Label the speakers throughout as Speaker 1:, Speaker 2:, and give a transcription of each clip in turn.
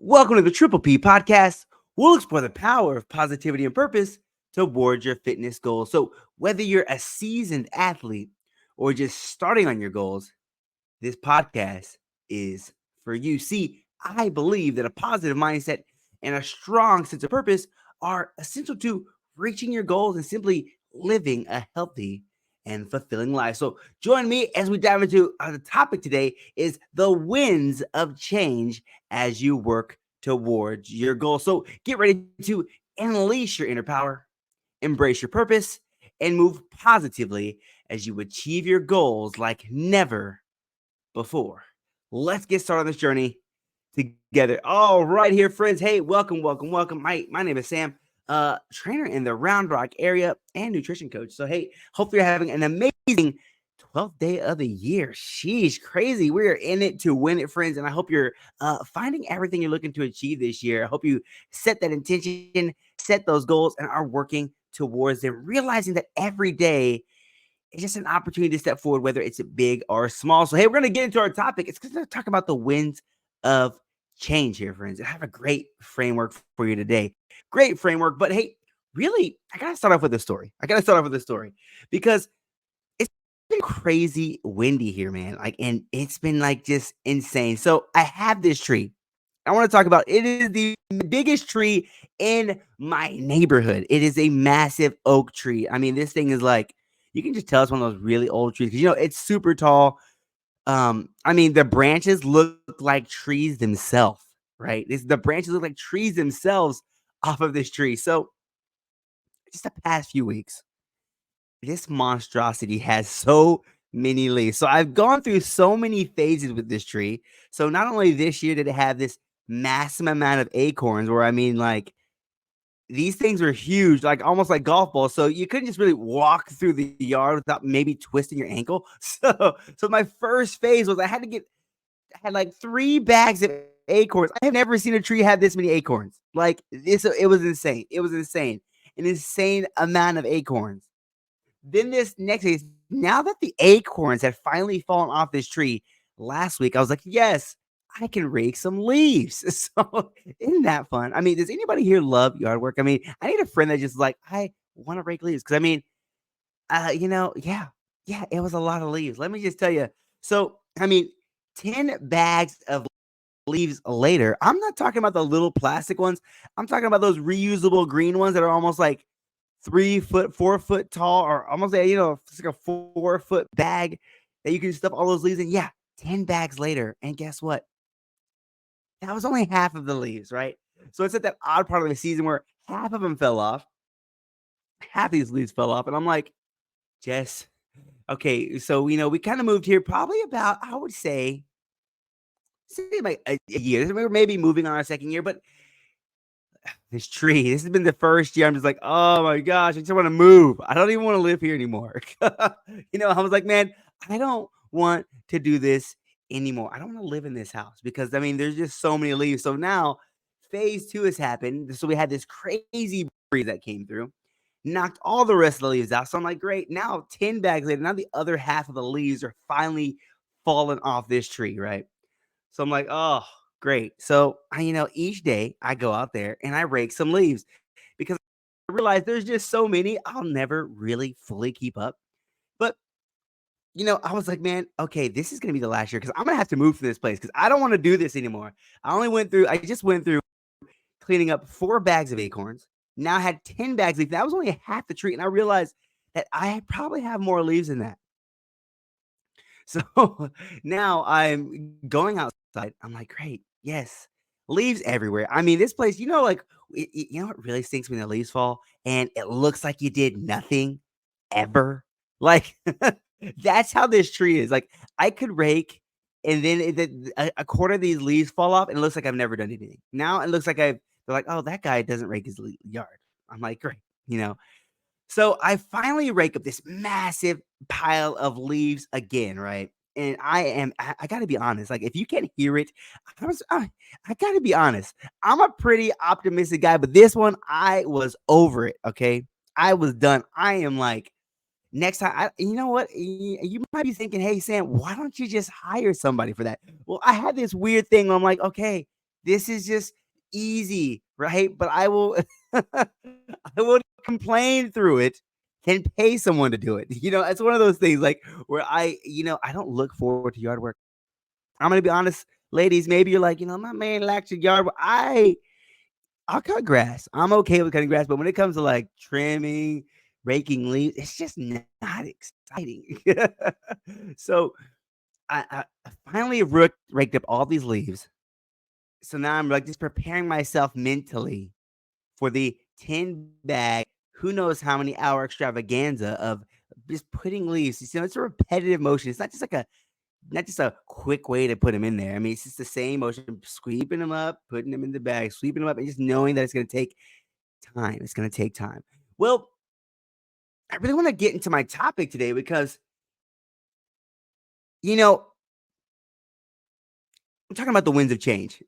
Speaker 1: Welcome to the Triple P podcast. We'll explore the power of positivity and purpose towards your fitness goals. So, whether you're a seasoned athlete or just starting on your goals, this podcast is for you. See, I believe that a positive mindset and a strong sense of purpose are essential to reaching your goals and simply living a healthy and fulfilling life. So join me as we dive into the topic today is the winds of change as you work towards your goal. So get ready to unleash your inner power, embrace your purpose, and move positively as you achieve your goals like never before. Let's get started on this journey together. All right, here, friends. Hey, welcome. My name is Sam, trainer in the Round Rock area and nutrition coach. So, hey, hopefully you're having an amazing 12th day of the year. Sheesh, crazy. We're in it to win it, friends. And I hope you're finding everything you're looking to achieve this year. I hope you set that intention, set those goals, and are working towards them, realizing that every day it's just an opportunity to step forward, whether it's big or small. So, hey, we're going to get into our topic. It's going to talk about the winds of change here, friends. I have a great framework for you today. Great framework. But hey, really, I got to start off with a story. Because it's been crazy windy here, man. And it's been like just insane. So, I have this tree. I want to talk about it is the biggest tree in my neighborhood. It is a massive oak tree. I mean, this thing is like you can just tell it's one of those really old trees because it's super tall. I mean, the branches look like trees themselves, right? The branches look like trees themselves off of this tree. So, just the past few weeks, this monstrosity has so many leaves. So I've gone through so many phases with this tree. So not only this year did it have this massive amount of acorns, where I mean, like these things were huge, like almost like golf balls. So you couldn't just really walk through the yard without maybe twisting your ankle. So my first phase was I had like 3 bags of acorns. I have never seen a tree have this many acorns. Like this, it was insane. It was insane. An insane amount of acorns. Then this next phase, now that the acorns had finally fallen off this tree last week, I was like, yes, I can rake some leaves. So isn't that fun? I mean, does anybody here love yard work? I mean, I need a friend that just like, I want to rake leaves. Cause I mean, yeah, it was a lot of leaves. Let me just tell you. So, I mean, 10 bags of leaves later. I'm not talking about the little plastic ones. I'm talking about those reusable green ones that are almost like 3 foot, 4 foot tall, or almost it's like a 4 foot bag that you can stuff all those leaves in. Yeah, 10 bags later. And guess what? That was only half of the leaves, right? So it's at that odd part of the season where half of them fell off, half these leaves fell off. And I'm like, Jess, okay, so we kind of moved here probably about, I would say like a year. We were maybe moving on our second year, but this tree. This has been the first year. I'm just like, oh my gosh, I just want to move. I don't even want to live here anymore. I was like, man, I don't want to do this anymore. I don't want to live in this house because I mean, there's just so many leaves. So now phase two has happened. So we had this crazy breeze that came through, knocked all the rest of the leaves out. So I'm like, great. Now 10 bags later, now the other half of the leaves are finally falling off this tree, right? So I'm like, oh, great. So each day I go out there and I rake some leaves because I realize there's just so many I'll never really fully keep up. But I was like, man, okay, this is gonna be the last year because I'm gonna have to move from this place because I don't want to do this anymore. I just went through cleaning up 4 bags of acorns. Now I had 10 bags of leaves. That was only half the tree, and I realized that I probably have more leaves than that. So now I'm going outside. I'm like, great. Yes. Leaves everywhere. I mean, this place, like, what really stinks when the leaves fall and it looks like you did nothing ever? Like, that's how this tree is. Like, I could rake and then a quarter of these leaves fall off and it looks like I've never done anything. Now it looks like they're like, oh, that guy doesn't rake his yard. I'm like, great. You know, so I finally rake up this massive pile of leaves again, right? And I gotta be honest. Like, if you can't hear it, I gotta be honest. I'm a pretty optimistic guy, but this one, I was over it. Okay. I was done. I am like, next time, you know what? You might be thinking, hey, Sam, why don't you just hire somebody for that? Well, I had this weird thing where I'm like, okay, This is just easy, right? But I will I will complain through it and pay someone to do it. It's one of those things like where I don't look forward to yard work. I'm gonna be honest, ladies, maybe you're like, my man lacks a yard work. I'll cut grass. I'm okay with cutting grass, but when it comes to like trimming, raking leaves, it's just not exciting. So I finally raked up all these leaves. So now I'm like just preparing myself mentally for the 10 bag, who knows how many hour extravaganza of just putting leaves. It's a repetitive motion. It's not just a quick way to put them in there. I mean, it's just the same motion, sweeping them up, putting them in the bag, sweeping them up, and just knowing that it's going to take time. It's going to take time. Well, I really want to get into my topic today because, you know, I'm talking about the winds of change.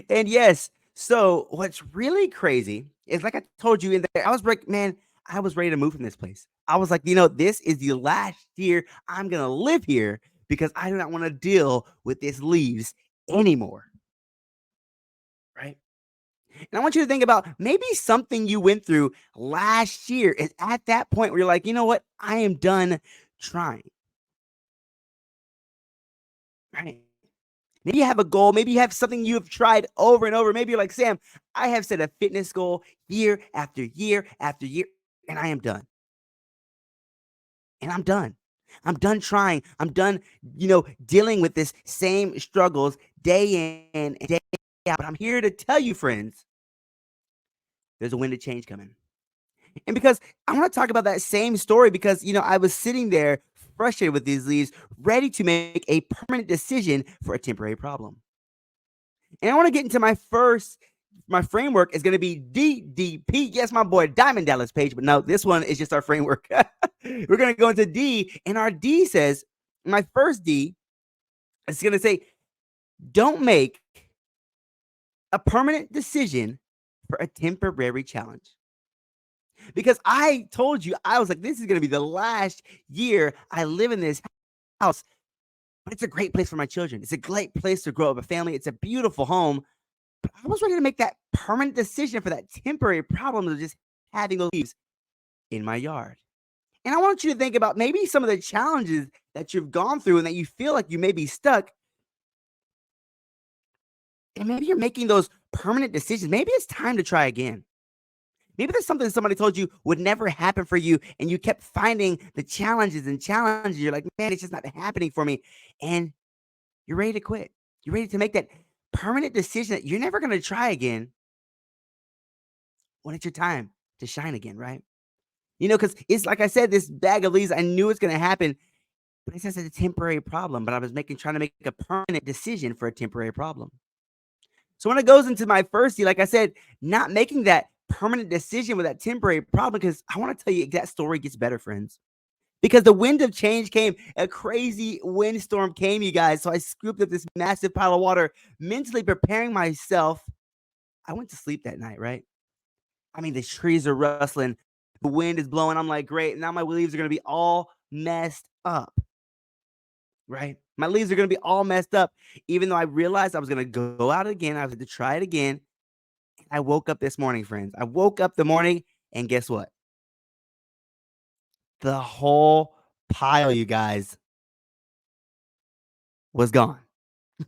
Speaker 1: And yes, so what's really crazy is like I told you in there, I was like, man, I was ready to move from this place. I was like, this is the last year I'm going to live here because I do not want to deal with this leaves anymore. Right. And I want you to think about maybe something you went through last year is at that point where you're like, you know what? I am done trying. Right. Maybe you have a goal. Maybe you have something you have tried over and over. Maybe you're like, Sam, I have set a fitness goal year after year after year, and I am done. And I'm done. I'm done trying. I'm done, dealing with this same struggles day in and day out. But I'm here to tell you, friends, there's a wind of change coming. And because I want to talk about that same story because, I was sitting there frustrated with these leaves, ready to make a permanent decision for a temporary problem. And I want to get into my framework is going to be DDP. Yes, my boy Diamond Dallas Page, but no, this one is just our framework. We're going to go into D, and our D says, my first D is going to say, don't make a permanent decision for a temporary challenge. Because I told you, I was like, this is going to be the last year I live in this house, but it's a great place for my children. It's a great place to grow up a family. It's a beautiful home. But I was ready to make that permanent decision for that temporary problem of just having those leaves in my yard. And I want you to think about maybe some of the challenges that you've gone through and that you feel like you may be stuck. And maybe you're making those permanent decisions. Maybe it's time to try again. Maybe there's something somebody told you would never happen for you, and you kept finding the challenges and challenges. You're like, man, it's just not happening for me. And you're ready to quit. You're ready to make that permanent decision that you're never going to try again when it's your time to shine again, right? Because it's like I said, this bag of leaves, I knew it's going to happen, but it's just a temporary problem. But I was trying to make a permanent decision for a temporary problem. So when it goes into my first year, like I said, not making that permanent decision with that temporary problem, because I want to tell you that story gets better, friends. Because the wind of change came, a crazy windstorm came, you guys. So I scooped up this massive pile of water, mentally preparing myself. I went to sleep that night, right? I mean, the trees are rustling, the wind is blowing. I'm like, great. Now my leaves are going to be all messed up, right? My leaves are going to be all messed up, even though I realized I was going to go out again. I was going to try it again. I woke up this morning, friends. I woke up the morning, and guess what? The whole pile, you guys, was gone.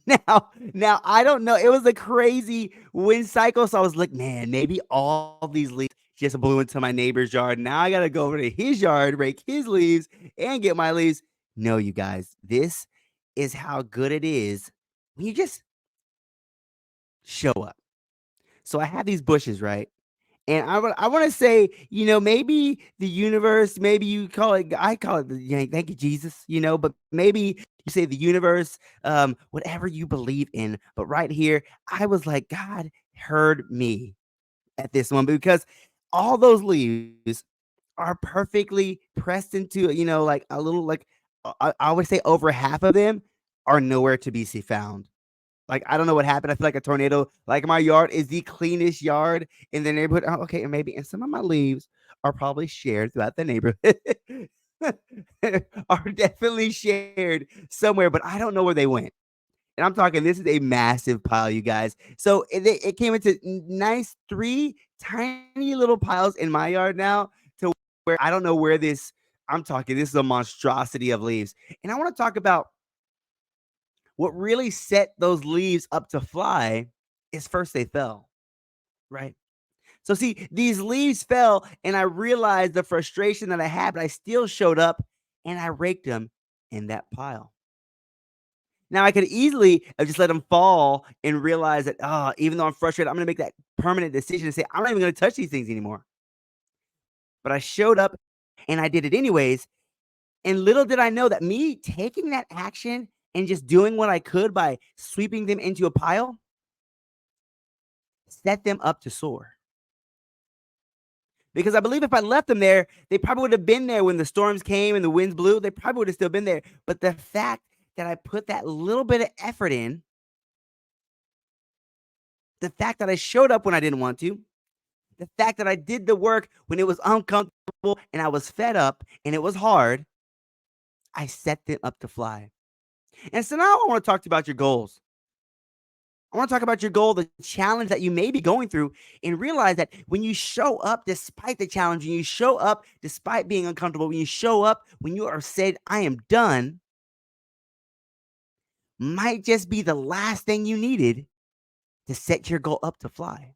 Speaker 1: Now I don't know. It was a crazy wind cycle. So I was like, man, maybe all these leaves just blew into my neighbor's yard. Now I gotta go over to his yard, rake his leaves, and get my leaves. No, you guys, this is how good it is when you just show up. So I have these bushes, right? And I wanna say, maybe the universe, maybe you call it I call it thank you, Jesus, but maybe you say the universe, whatever you believe in. But right here, I was like, God heard me at this one because all those leaves are perfectly pressed into, like a little like I would say over half of them are nowhere to be found. Like, I don't know what happened. I feel like a tornado. Like, my yard is the cleanest yard in the neighborhood. Oh, okay, and maybe and some of my leaves are probably shared throughout the neighborhood. Are definitely shared somewhere, but I don't know where they went. And I'm talking this is a massive pile, you guys. So it came into nice 3 tiny little piles in my yard now to where I don't know where this I'm talking this is a monstrosity of leaves. And I wanna talk about what really set those leaves up to fly is first they fell, right? So see, these leaves fell and I realized the frustration that I had, but I still showed up and I raked them in that pile. Now I could easily have just let them fall and realize that, oh, even though I'm frustrated, I'm gonna make that permanent decision to say, I'm not even gonna touch these things anymore. But I showed up and I did it anyways. And little did I know that me taking that action and just doing what I could by sweeping them into a pile set them up to soar. Because I believe if I left them there, they probably would have been there when the storms came and the winds blew. They probably would have still been there. But the fact that I put that little bit of effort in, the fact that I showed up when I didn't want to, the fact that I did the work when it was uncomfortable and I was fed up and it was hard, I set them up to fly. And so now I want to talk to you about your goals. I want to talk about your goal, the challenge that you may be going through, and realize that when you show up despite the challenge, when you show up despite being uncomfortable, when you show up when you are said, I am done, might just be the last thing you needed to set your goal up to fly.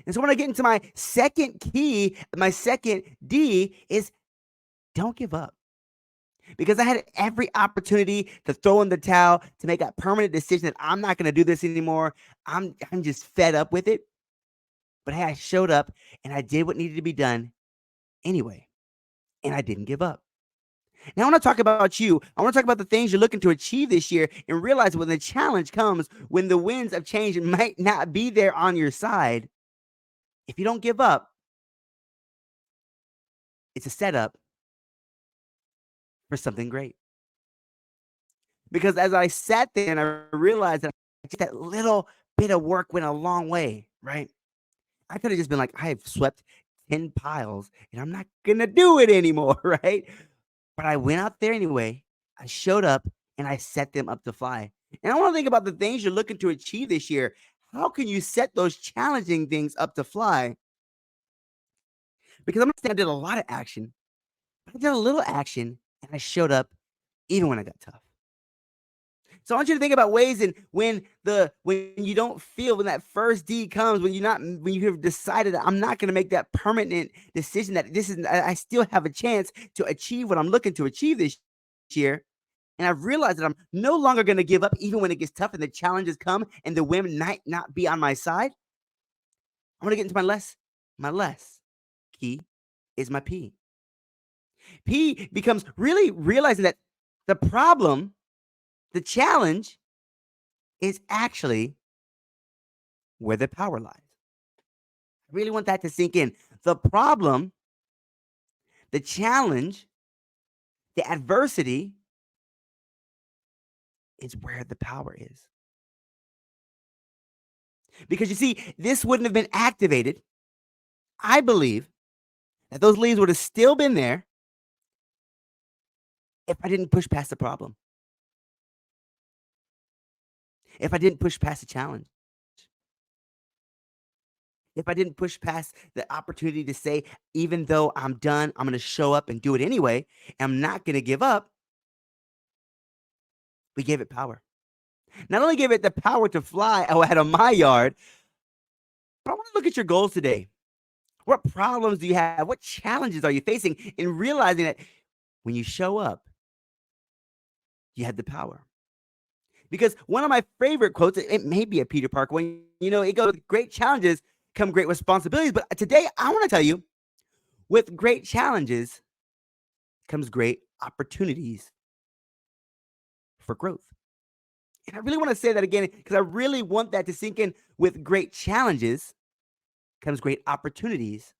Speaker 1: And so when I get into my second key, my second D is don't give up. Because I had every opportunity to throw in the towel, to make a permanent decision that I'm not going to do this anymore. I'm just fed up with it. But hey, I showed up and I did what needed to be done anyway, and I didn't give up. Now, I want to talk about you. I want to talk about the things you're looking to achieve this year and realize when the challenge comes, when the winds of change might not be there on your side, if you don't give up, it's a setup for something great. Because as I sat there and I realized that just that little bit of work went a long way, right? I could have just been like, I've swept 10 piles and I'm not going to do it anymore, right? But I went out there anyway. I showed up and I set them up to fly. And I want to think about the things you're looking to achieve this year. How can you set those challenging things up to fly? Because I'm not saying I did a lot of action, but I did a little action and I showed up even when I got tough. So I want you to think about ways and when you don't feel when that first D comes, when you have decided that I'm not going to make that permanent decision that this is I still have a chance to achieve what I'm looking to achieve this year. And I've realized that I'm no longer going to give up even when it gets tough and the challenges come and the women might not be on my side. I want to get into my less key is my P. P becomes really realizing that the problem, the challenge is actually where the power lies. I really want that to sink in. The problem, the challenge, the adversity is where the power is. Because you see, this wouldn't have been activated. I believe that those leads would have still been there if I didn't push past the problem, if I didn't push past the challenge, if I didn't push past the opportunity to say, even though I'm done, I'm going to show up and do it anyway. I'm not going to give up. We gave it power. Not only give it the power to fly out of my yard, but I want to look at your goals today. What problems do you have? What challenges are you facing in realizing that when you show up, you have the power? Because one of my favorite quotes, it may be a Peter Parker one, it goes, great challenges come great responsibilities. But today I want to tell you, with great challenges comes great opportunities for growth. And I really want to say that again because I really want that to sink in. With great challenges comes great opportunities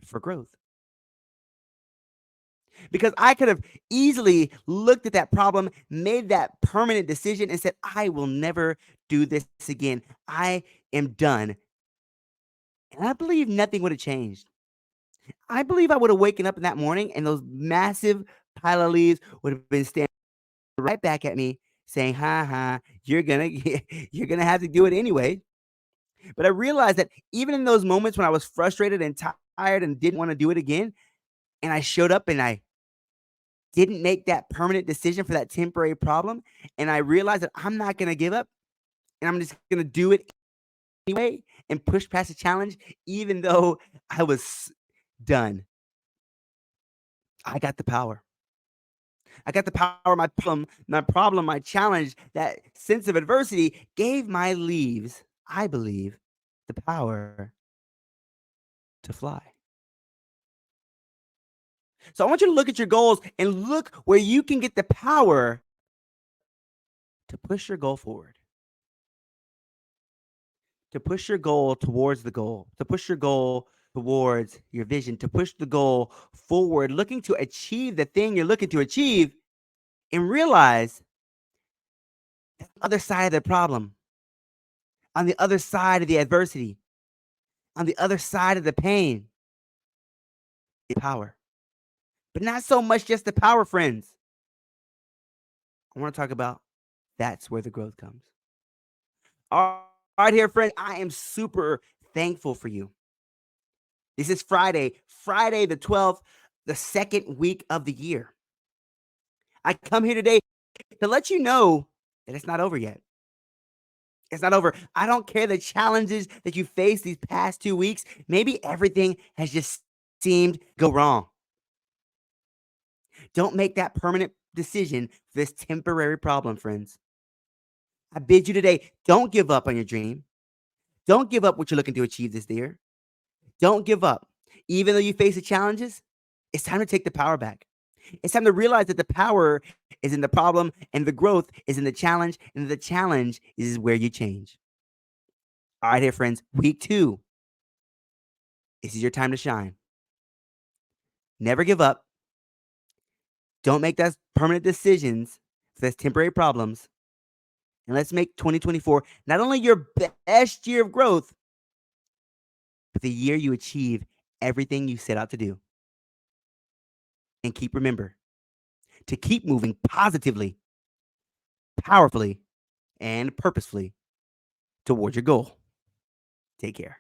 Speaker 1: for growth. Because I could have easily looked at that problem, made that permanent decision, and said, I will never do this again. I am done. And I believe nothing would have changed. I believe I would have waken up in that morning and those massive pile of leaves would have been standing right back at me saying, "Ha ha, you're gonna you're gonna have to do it anyway." But I realized that even in those moments when I was frustrated and tired and didn't want to do it again, and I showed up and I didn't make that permanent decision for that temporary problem, and I realized that I'm not gonna give up and I'm just gonna do it anyway and push past the challenge, even though I was done. I got the power. I got the power. My challenge, that sense of adversity gave my leaves, I believe, the power to fly. So I want you to look at your goals and look where you can get the power to push your goal forward, to push your goal towards the goal, to push your goal towards your vision, to push the goal forward, looking to achieve the thing you're looking to achieve, and realize the other side of the problem, on the other side of the adversity, on the other side of the pain, is power. But not so much just the power, friends. I want to talk about that's where the growth comes. All right, here, friend. I am super thankful for you. This is Friday the 12th, the second week of the year. I come here today to let you know that it's not over yet. It's not over. I don't care the challenges that you face these past 2 weeks. Maybe everything has just seemed go wrong. Don't make that permanent decision for this temporary problem, friends. I bid you today, don't give up on your dream. Don't give up what you're looking to achieve this year. Don't give up. Even though you face the challenges, it's time to take the power back. It's time to realize that the power is in the problem and the growth is in the challenge, and the challenge is where you change. All right, here, friends. Week two, this is your time to shine. Never give up. Don't make those permanent decisions for those temporary problems. And let's make 2024 not only your best year of growth, but the year you achieve everything you set out to do. And remember to keep moving positively, powerfully, and purposefully toward your goal. Take care.